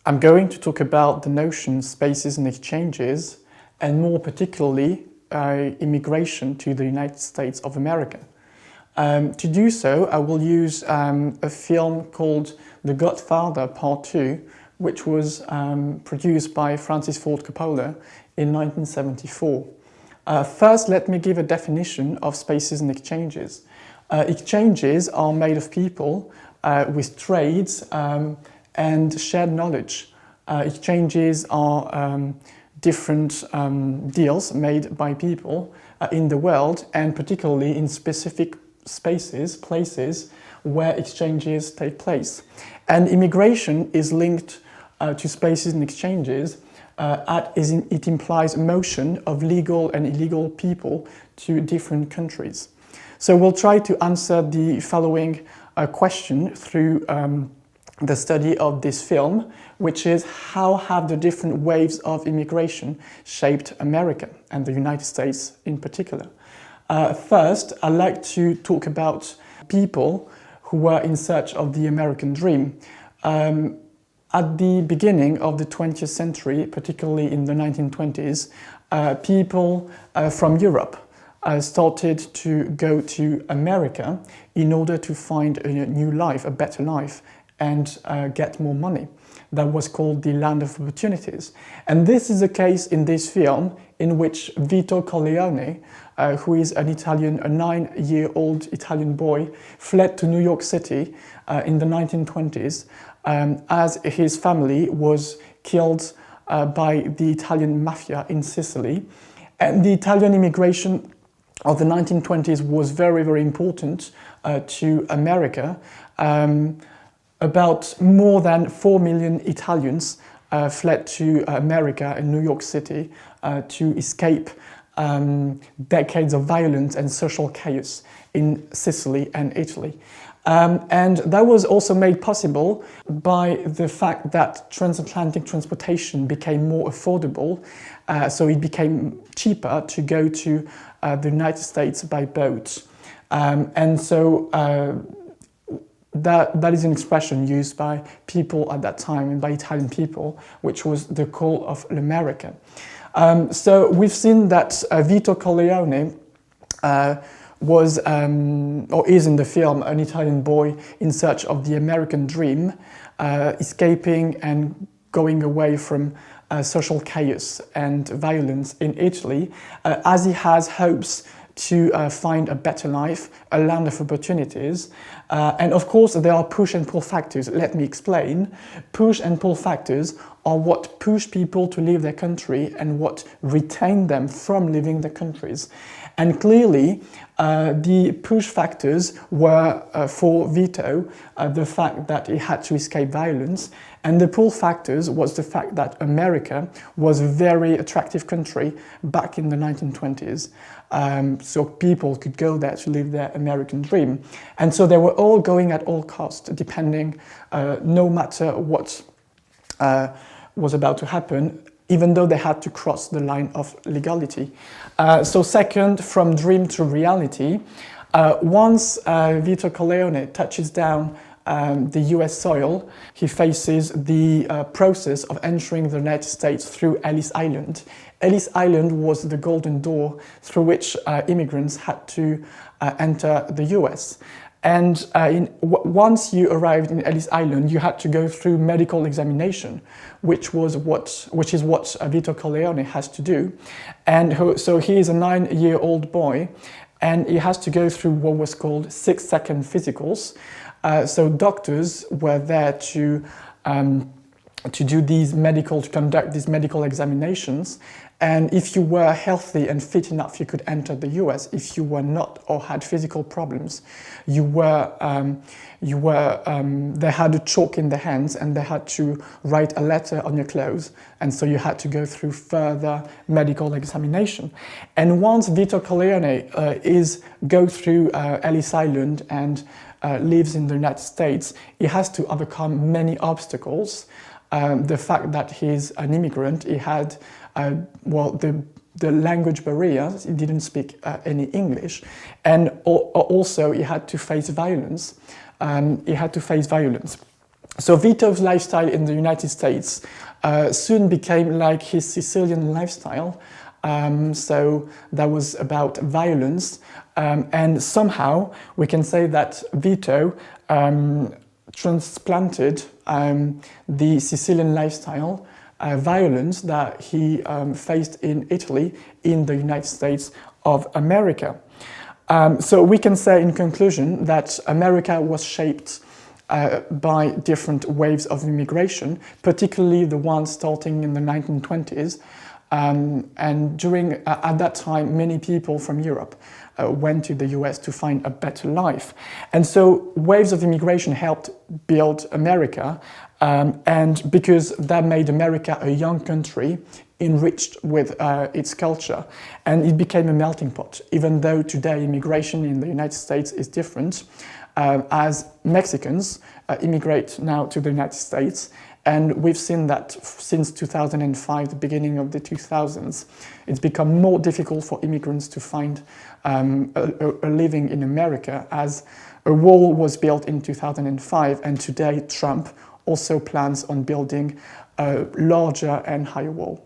I'm going to talk about the notion spaces and exchanges, and more particularly immigration to the United States of America. To do so, I will use a film called The Godfather Part 2, which was produced by Francis Ford Coppola in 1974. First, let me give a definition of spaces and exchanges. Exchanges are made of people with trades and shared knowledge. Exchanges are different deals made by people in the world, and particularly in specific spaces, places where exchanges take place. And immigration is linked to spaces and exchanges it implies motion of legal and illegal people to different countries. So we'll try to answer the following question through the study of this film, which is how have the different waves of immigration shaped America and the United States in particular. First, I'd like to talk about people who were in search of the American dream. At the beginning of the 20th century, particularly in the 1920s, people from Europe started to go to America in order to find a new life, a better life, and get more money. That was called the land of opportunities. And this is the case in this film in which Vito Corleone, who is a 9-year-old Italian boy, fled to New York City in the 1920s as his family was killed by the Italian mafia in Sicily. And the Italian immigration of the 1920s was very, very important to America. About more than 4 million Italians fled to America and New York City to escape decades of violence and social chaos in Sicily and Italy. And that was also made possible by the fact that transatlantic transportation became more affordable, so it became cheaper to go to the United States by boat. And so that is an expression used by people at that time and by Italian people, which was the call of l'America. So we've seen that Vito Corleone was, or is in the film, an Italian boy in search of the American dream, escaping and going away from social chaos and violence in Italy, as he has hopes to find a better life, a land of opportunities. And of course, there are push and pull factors. Let me explain. Push and pull factors are what push people to leave their country and what retain them from leaving their countries. And clearly, the push factors were, for Vito, the fact that he had to escape violence, and the pull factors was the fact that America was a very attractive country back in the 1920s. So people could go there to live their American dream. And so they were all going at all costs, depending, no matter what was about to happen, even though they had to cross the line of legality. So second, from dream to reality, once Vito Corleone touches down the US soil, he faces the process of entering the United States through Ellis Island. Ellis Island was the golden door through which immigrants had to enter the US. And once you arrived in Ellis Island, you had to go through medical examination, which is what Vito Corleone has to do. And so he is a 9-year-old boy, and he has to go through what was called 6-second physicals. So doctors were there to conduct these medical examinations. And if you were healthy and fit enough, you could enter the US. If you were not or had physical problems, they had a chalk in their hands and they had to write a letter on your clothes. And so you had to go through further medical examination. And once Vito Corleone goes through Ellis Island and lives in the United States, he has to overcome many obstacles. The fact that he's an immigrant, he had the language barriers, he didn't speak any English, and also he had to face violence. So Vito's lifestyle in the United States soon became like his Sicilian lifestyle. So that was about violence, and somehow we can say that Vito transplanted the Sicilian lifestyle, violence that he faced in Italy, in the United States of America. So we can say in conclusion that America was shaped by different waves of immigration, particularly the ones starting in the 1920s. And during, at that time, many people from Europe went to the US to find a better life. And so waves of immigration helped build America, and because that made America a young country, enriched with its culture, and it became a melting pot, even though today immigration in the United States is different, as Mexicans immigrate now to the United States. And we've seen that since 2005, the beginning of the 2000s, it's become more difficult for immigrants to find a living in America, as a wall was built in 2005, and today Trump also plans on building a larger and higher wall.